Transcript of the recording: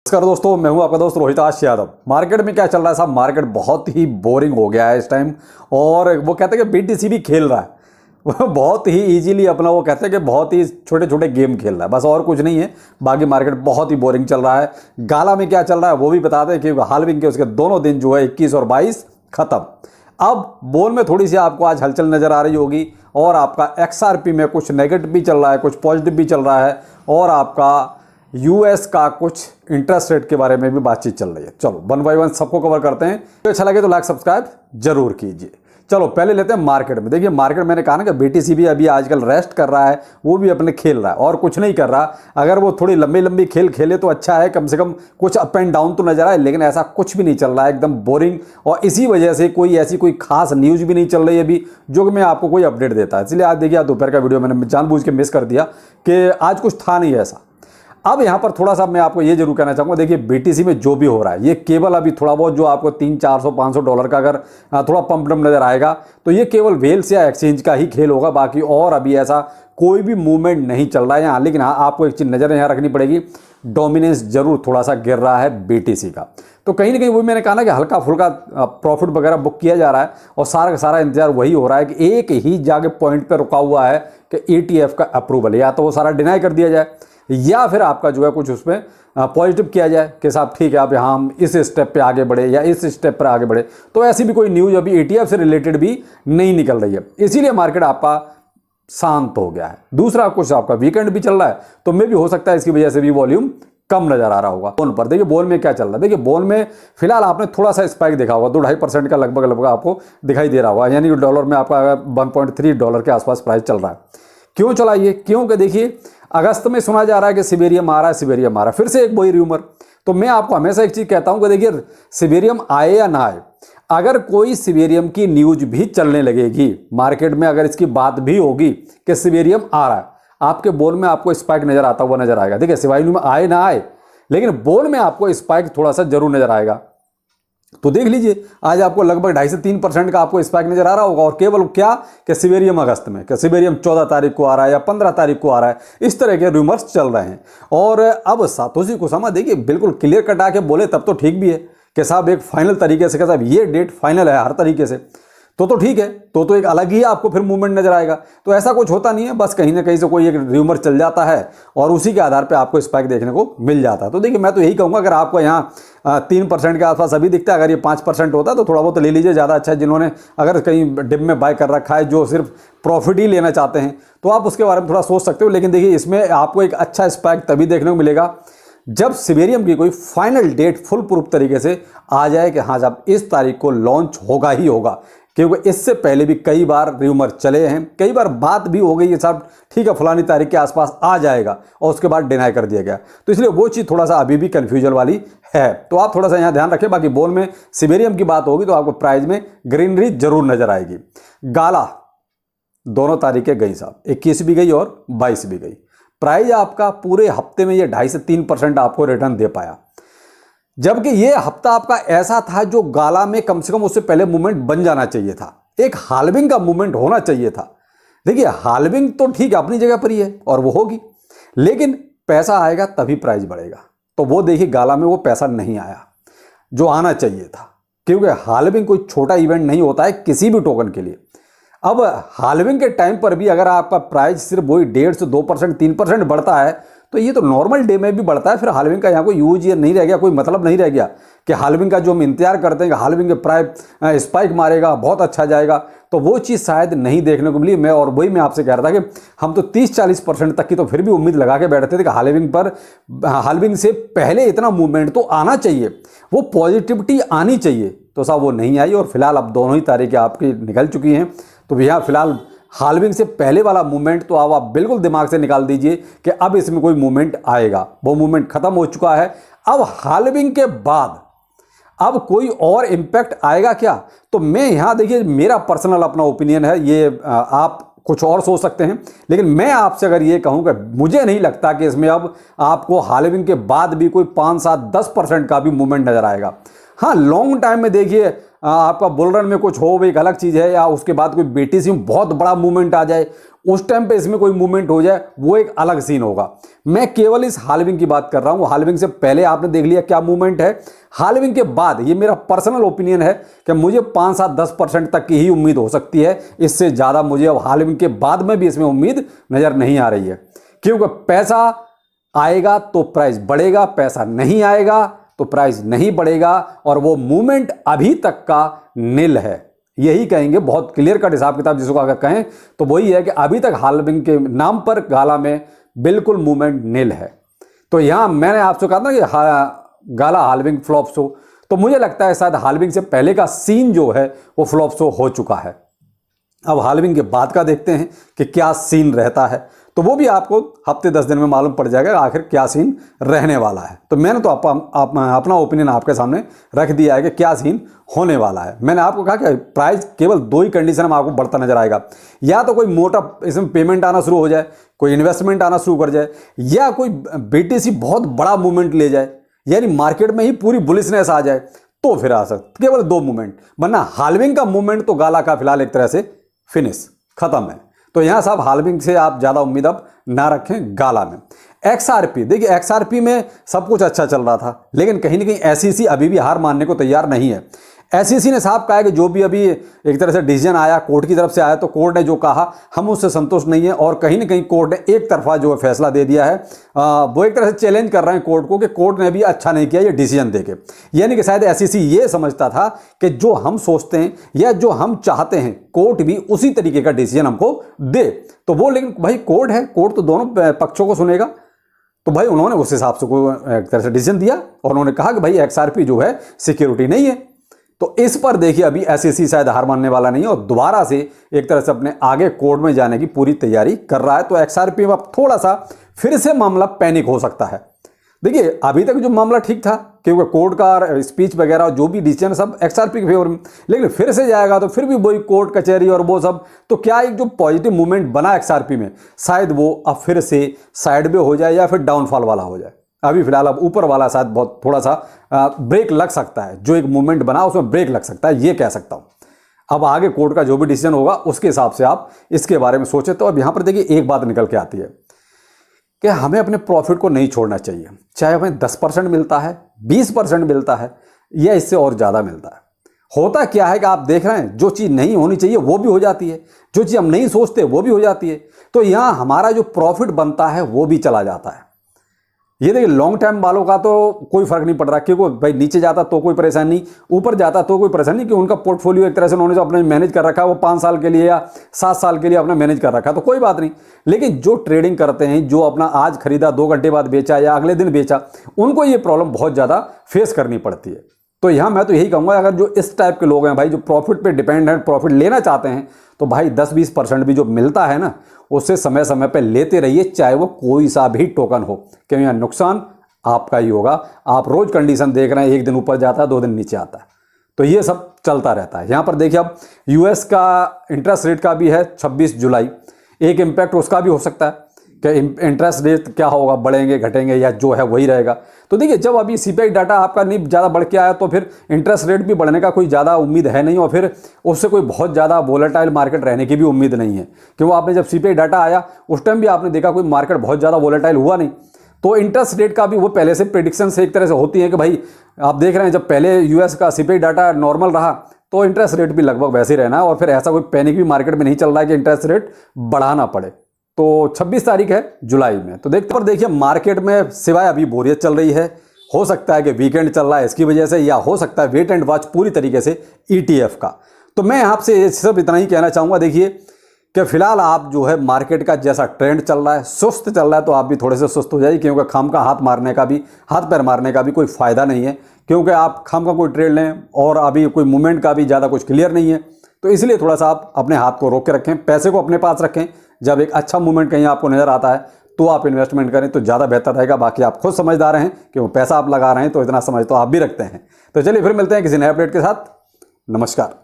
नमस्कार दोस्तों, मैं हूं आपका दोस्त रोहिताश यादव। मार्केट में क्या चल रहा है साहब? मार्केट बहुत ही बोरिंग हो गया है इस टाइम। और वो कहते हैं कि बीटीसी भी खेल रहा है वो बहुत ही इजीली अपना, वो कहते हैं कि बहुत ही छोटे छोटे गेम खेल रहा है, बस और कुछ नहीं है। बाकी मार्केट बहुत ही बोरिंग चल रहा है। गाला में क्या चल रहा है वो भी बता दें कि हाल्विंग के उसके दोनों दिन जो है 21 और 22 खत्म। अब बोल में थोड़ी सी आपको आज हलचल नजर आ रही होगी और आपका एक्सआरपी में कुछ नेगेटिव भी चल रहा है, कुछ पॉजिटिव भी चल रहा है और आपका यूएस का कुछ इंटरेस्ट रेट के बारे में भी बातचीत चल रही है। चलो वन बाय वन सबको कवर करते हैं। तो अच्छा लगे तो लाइक सब्सक्राइब जरूर कीजिए। चलो पहले लेते हैं मार्केट में। देखिए मार्केट, मैंने कहा ना कि बीटीसी भी अभी आजकल रेस्ट कर रहा है, वो भी अपने खेल रहा है और कुछ नहीं कर रहा। अगर वो थोड़ी लंबी लंबी खेल खेले तो अच्छा है, कम से कम कुछ अप एंड डाउन तो नजर आए, लेकिन ऐसा कुछ भी नहीं चल रहा है, एकदम बोरिंग। और इसी वजह से कोई ऐसी कोई खास न्यूज भी नहीं चल रही है अभी जो कि मैं आपको कोई अपडेट देता है। इसलिए आज देखिए, आज दोपहर का वीडियो मैंने जानबूझ के मिस कर दिया कि आज कुछ था नहीं ऐसा। अब यहाँ पर थोड़ा सा मैं आपको ये जरूर कहना चाहूँगा, देखिए बीटीसी में जो भी हो रहा है ये केवल अभी थोड़ा बहुत जो आपको $300-400-500 का अगर थोड़ा पंप डंप नजर आएगा तो ये केवल वेल्स या एक्सचेंज का ही खेल होगा। बाकी और अभी ऐसा कोई भी मूवमेंट नहीं चल रहा है यहाँ। लेकिन हाँ, आपको एक चीज़ नज़र यहाँ रखनी पड़ेगी, डोमिनेंस जरूर थोड़ा सा गिर रहा है बीटीसी का। तो कहीं ना कहीं वो मैंने कहा ना कि हल्का फुल्का प्रॉफिट वगैरह बुक किया जा रहा है और सारा का सारा इंतजार वही हो रहा है कि एक ही जाके पॉइंट पर रुका हुआ है कि ETF का अप्रूवल, या तो वो सारा डिनाई कर दिया जाए या फिर आपका जो है कुछ उसमें पॉजिटिव किया जाए कि साहब ठीक है, अब यहाँ हम इस स्टेप पे आगे बढ़े या इस स्टेप पर आगे बढ़े। तो ऐसी भी कोई न्यूज़ अभी ETF से रिलेटेड भी नहीं निकल रही है, इसीलिए मार्केट आपका शांत हो गया है। दूसरा, कुछ आपका वीकेंड भी चल रहा है तो मे भी हो सकता है इसकी वजह से भी वॉल्यूम कम नजर आ रहा होगा। बोल पर देखिए, बोल में क्या चल रहा है। देखिए बोल में फिलहाल आपने थोड़ा सा स्पाइक देखा होगा, 2-2.5% का लगभग आपको दिखाई दे रहा होगा, यानी कि डॉलर में आपका $1.3 के आसपास प्राइस चल रहा है। क्यों चला ये? क्योंकि देखिए अगस्त में सुना जा रहा है कि सिबेरियम आ रहा है, सिबेरियम आ रहा है, फिर से एक वही र्यूमर। तो मैं आपको हमेशा एक चीज कहता हूं कि देखिए सिबेरियम आए या ना आए, अगर कोई सिबेरियम की न्यूज भी चलने लगेगी मार्केट में, अगर इसकी बात भी होगी कि सिबेरियम आ रहा है, आपके बोल में आपको स्पाइक नजर आता हुआ नजर आएगा। देखिए सिवाइनू में आए ना आए, लेकिन बोल में आपको स्पाइक थोड़ा सा जरूर नजर आएगा। तो देख लीजिए आज आपको लगभग 2.5 से 3% का आपको स्पाइक नजर आ रहा होगा। और केवल क्या कि सिबेरियम अगस्त में, कि सिबेरियम 14 तारीख को आ रहा है या 15 तारीख को आ रहा है, इस तरह के रूमर्स चल रहे हैं। और अब सातोशी कुसामा देखिए बिल्कुल क्लियर कट आके बोले तब तो ठीक भी है कि साहब एक फाइनल तरीके से, साहब ये डेट फाइनल है हर तरीके से, तो ठीक है, तो एक अलग ही आपको फिर मूवमेंट नजर आएगा। तो ऐसा कुछ होता नहीं है, बस कहीं ना कहीं से कोई एक र्यूमर चल जाता है और उसी के आधार पे आपको स्पाइक देखने को मिल जाता है। तो देखिए मैं तो यही कहूँगा, अगर आपको यहाँ 3% के आसपास अभी दिखता है, अगर ये 5% होता है तो थोड़ा बहुत ले लीजिए, ज़्यादा अच्छा है। जिन्होंने अगर कहीं डिप में बाय कर रखा है, जो सिर्फ प्रॉफिट ही लेना चाहते हैं, तो आप उसके बारे में थोड़ा सोच सकते हो। लेकिन देखिए इसमें आपको एक अच्छा स्पाइक तभी देखने को मिलेगा जब सिबेरियम की कोई फाइनल डेट फुल प्रूफ तरीके से आ जाए कि हाँ साहब इस तारीख को लॉन्च होगा ही होगा। क्योंकि इससे पहले भी कई बार र्यूमर चले हैं, कई बार बात भी हो गई है साहब ठीक है फलानी तारीख के आसपास आ जाएगा, और उसके बाद डिनाई कर दिया गया। तो इसलिए वो चीज़ थोड़ा सा अभी भी कन्फ्यूजन वाली है, तो आप थोड़ा सा यहाँ ध्यान रखें। बाकी बोल में सिबेरियम की बात होगी तो आपको प्राइस में ग्रीनरी जरूर नजर आएगी। गाला दोनों तारीखें गई साहब, 21 भी गई और 22 भी गई। प्राइस आपका पूरे हफ्ते में ये 2.5 से 3% आपको रिटर्न दे पाया, जबकि ये हफ्ता आपका ऐसा था जो गाला में कम से कम उससे पहले मूवमेंट बन जाना चाहिए था, एक हाल्विंग का मूवमेंट होना चाहिए था। देखिए हाल्विंग तो ठीक है अपनी जगह पर ही है और वो होगी, लेकिन पैसा आएगा तभी प्राइस बढ़ेगा। तो वो देखिए गाला में वो पैसा नहीं आया जो आना चाहिए था, क्योंकि हाल्विंग कोई छोटा इवेंट नहीं होता है किसी भी टोकन के लिए। अब हाल्विंग के टाइम पर भी अगर आपका प्राइस सिर्फ वही 1.5 से 2%, 3% बढ़ता है, तो ये तो नॉर्मल डे में भी बढ़ता है। फिर हाल्विंग का यहाँ कोई यूज नहीं रह गया, कोई मतलब नहीं रह गया कि हाल्विंग का जो हम इंतजार करते हैं कि हाल्विंग के प्राइस स्पाइक मारेगा, बहुत अच्छा जाएगा, तो वो चीज़ शायद नहीं देखने को मिली। मैं और वही मैं आपसे कह रहा था कि हम तो 30-40% तक की तो फिर भी उम्मीद लगा के बैठते थे कि हाल्विंग से पहले इतना मूवमेंट तो आना चाहिए, वो पॉजिटिविटी आनी चाहिए। तो साहब वो नहीं आई और फिलहाल अब दोनों ही तारीखें आपकी निकल चुकी हैं। तो यहाँ फिलहाल हाल्विंग से पहले वाला मूवमेंट तो अब आप बिल्कुल दिमाग से निकाल दीजिए कि अब इसमें कोई मूवमेंट आएगा, वो मूवमेंट खत्म हो चुका है। अब हाल्विंग के बाद अब कोई और इम्पैक्ट आएगा क्या? तो मैं यहाँ देखिए मेरा पर्सनल अपना ओपिनियन है, ये आप कुछ और सोच सकते हैं, लेकिन मैं आपसे अगर ये कहूँ कि मुझे नहीं लगता कि इसमें अब आपको हाल्विंग के बाद भी कोई 5-7-10% का भी मूवमेंट नजर आएगा। हाँ लॉन्ग टाइम में देखिए आपका बुल रन में कुछ हो वो एक अलग चीज़ है, या उसके बाद कोई बीटीसी में बहुत बड़ा मूवमेंट आ जाए उस टाइम पे इसमें कोई मूवमेंट हो जाए, वो एक अलग सीन होगा। मैं केवल इस हाल्विंग की बात कर रहा हूँ। हाल्विंग से पहले आपने देख लिया क्या मूवमेंट है, हाल्विंग के बाद ये मेरा पर्सनल ओपिनियन है कि मुझे 5, 7, 10% तक की ही उम्मीद हो सकती है। इससे ज़्यादा मुझे अब हाल्विंग के बाद में भी इसमें उम्मीद नज़र नहीं आ रही है, क्योंकि पैसा आएगा तो प्राइस बढ़ेगा, पैसा नहीं आएगा तो प्राइस नहीं बढ़ेगा, और वो मूवमेंट अभी तक का नील है। यही कहेंगे, बहुत क्लियर कट हिसाब किताब जिसको अगर कहें तो वही है कि अभी तक हाल्विंग के नाम पर गाला में बिल्कुल मूवमेंट नील है। तो यहां मैंने आपसे कहा था कि गाला हाल्विंग फ्लॉप शो, तो मुझे लगता है शायद हाल्विंग से पहले का सीन जो है वो फ्लॉप शो हो चुका है। अब हाल्विंग के बाद का देखते हैं कि क्या सीन रहता है, तो वो भी आपको हफ्ते 10 दिन में मालूम पड़ जाएगा आखिर क्या सीन रहने वाला है। तो मैंने तो अपना ओपिनियन आपके सामने रख दिया है कि क्या सीन होने वाला है। मैंने आपको कहा कि प्राइस केवल 2 ही कंडीशन में आपको बढ़ता नजर आएगा, या तो कोई मोटा इसमें पेमेंट आना शुरू हो जाए, कोई इन्वेस्टमेंट आना शुरू कर जाए, या कोई बीटीसी बहुत बड़ा मूवमेंट ले जाए, यानी मार्केट में ही पूरी बुलिशनेस आ जाए, तो फिर आ सकता केवल 2 मूवमेंट। वरना हाल्विंग का मूवमेंट तो गाला का फिलहाल एक तरह से फिनिश खत्म है। तो यहां साहब हाल्विंग से आप ज्यादा उम्मीद अब ना रखें गाला में। एक्सआरपी देखिए, एक्सआरपी में सब कुछ अच्छा चल रहा था, लेकिन कहीं ना कहीं एसईसी अभी भी हार मानने को तैयार नहीं है। एसईसी ने साहब कहा कि जो भी अभी एक तरह से डिसीजन आया कोर्ट की तरफ से आया, तो कोर्ट ने जो कहा हम उससे संतुष्ट नहीं है, और कहीं ना कहीं कोर्ट ने एक तरफा जो फैसला दे दिया है। वो एक तरह से चैलेंज कर रहे हैं कोर्ट को कि कोर्ट ने भी अच्छा नहीं किया ये डिसीजन देके। यानी कि शायद एसईसी ये समझता था कि जो हम सोचते हैं या जो हम चाहते हैं कोर्ट भी उसी तरीके का डिसीजन हमको दे। तो वो, लेकिन भाई कोर्ट है, कोर्ट तो दोनों पक्षों को सुनेगा। तो भाई उन्होंने उस हिसाब से कोई एक तरह से डिसीजन दिया, और उन्होंने कहा कि भाई एक्सआरपी जो है सिक्योरिटी नहीं है। तो इस पर देखिए अभी एसईसी शायद हार मानने वाला नहीं है, और दोबारा से एक तरह से अपने आगे कोर्ट में जाने की पूरी तैयारी कर रहा है। तो एक्सआरपी में अब थोड़ा सा फिर से मामला पैनिक हो सकता है। देखिए अभी तक जो मामला ठीक था, क्योंकि कोर्ट का स्पीच वगैरह जो भी डिसीजन सब एक्सआरपी के फेवर में, लेकिन फिर से जाएगा तो फिर भी वही कोर्ट कचहरी और वो सब। तो क्या एक जो पॉजिटिव मूवमेंट बना एक्सआरपी में, शायद वो अब फिर से साइड में हो जाए या फिर डाउनफॉल वाला हो जाए। अभी फिलहाल अब ऊपर वाला शायद बहुत थोड़ा सा ब्रेक लग सकता है, जो एक मूवमेंट बना उसमें ब्रेक लग सकता है, ये कह सकता हूं। अब आगे कोर्ट का जो भी डिसीजन होगा उसके हिसाब से आप इसके बारे में सोचें। तो अब यहां पर देखिए एक बात निकल के आती है कि हमें अपने प्रॉफिट को नहीं छोड़ना चाहिए, चाहे हमें 10% मिलता है, 20% मिलता है, या इससे और ज़्यादा मिलता है। होता क्या है कि आप देख रहे हैं जो चीज़ नहीं होनी चाहिए वो भी हो जाती है, जो चीज़ हम नहीं सोचते वो भी हो जाती है। तो यहाँ हमारा जो प्रॉफिट बनता है वो भी चला जाता है। ये देखिए लॉन्ग टर्म वालों का तो कोई फर्क नहीं पड़ रहा, क्योंकि भाई नीचे जाता तो कोई परेशानी नहीं, ऊपर जाता तो कोई परेशानी नहीं, कि उनका पोर्टफोलियो एक तरह से उन्होंने जो अपने मैनेज कर रखा है वो 5 साल के लिए या 7 साल के लिए अपना मैनेज कर रखा है, तो कोई बात नहीं। लेकिन जो ट्रेडिंग करते हैं, जो अपना आज खरीदा 2 घंटे बाद बेचा या अगले दिन बेचा, उनको ये प्रॉब्लम बहुत ज़्यादा फेस करनी पड़ती है। तो यहाँ मैं तो यही कहूँगा, अगर जो इस टाइप के लोग हैं भाई, जो प्रॉफिट पे डिपेंड है, प्रॉफिट लेना चाहते हैं, तो भाई 10-20% भी जो मिलता है ना, उससे समय समय पे लेते रहिए, चाहे वो कोई सा भी टोकन हो, क्योंकि यहाँ नुकसान आपका ही होगा। आप रोज कंडीशन देख रहे हैं, एक दिन ऊपर जाता है 2 दिन नीचे आता है, तो ये सब चलता रहता है। यहाँ पर देखिए अब यूएस का इंटरेस्ट रेट का भी है 26 जुलाई, एक इम्पैक्ट उसका भी हो सकता है कि इंटरेस्ट रेट क्या होगा, बढ़ेंगे घटेंगे या जो है वही रहेगा। तो देखिए जब अभी सीपीआई डाटा आपका नहीं ज़्यादा बढ़ के आया, तो फिर इंटरेस्ट रेट भी बढ़ने का कोई ज़्यादा उम्मीद है नहीं, और फिर उससे कोई बहुत ज़्यादा वोलेटाइल मार्केट रहने की भी उम्मीद नहीं है, क्योंकि आपने जब सीपीआई डाटा आया उस टाइम भी आपने देखा कोई मार्केट बहुत ज़्यादा वोलेटाइल हुआ नहीं। तो इंटरेस्ट रेट का भी वो पहले से प्रेडिक्शन से एक तरह से होती है कि भाई आप देख रहे हैं, जब पहले यूएस का सीपीआई डाटा नॉर्मल रहा तो इंटरेस्ट रेट भी लगभग वैसे ही रहना है, और फिर ऐसा कोई पैनिक भी मार्केट में नहीं चल रहा है कि इंटरेस्ट रेट बढ़ाना पड़े। तो 26 तारीख है जुलाई में, तो देखिए मार्केट में सिवाय अभी बोरियत चल रही है, हो सकता है कि वीकेंड चल रहा है इसकी वजह से, या हो सकता है वेट एंड वॉच पूरी तरीके से ईटीएफ का। तो मैं आपसे सिर्फ इतना ही कहना चाहूँगा, देखिए कि फिलहाल आप जो है मार्केट का जैसा ट्रेंड चल रहा है, सुस्त चल रहा है, तो आप भी थोड़े से सुस्त हो जाइए, क्योंकि खाम का हाथ पैर मारने का भी कोई फ़ायदा नहीं है, क्योंकि आप खाम का कोई ट्रेड लें और अभी कोई मूवमेंट का भी ज़्यादा कुछ क्लियर नहीं है। तो इसलिए थोड़ा सा आप अपने हाथ को रोक के रखें, पैसे को अपने पास रखें। जब एक अच्छा मूवमेंट कहीं आपको नज़र आता है तो आप इन्वेस्टमेंट करें तो ज़्यादा बेहतर रहेगा। बाकी आप खुद समझदार हैं, क्यों पैसा आप लगा रहे हैं, तो इतना समझ तो आप भी रखते हैं। तो चलिए फिर मिलते हैं किसी नए अपडेट के साथ। नमस्कार।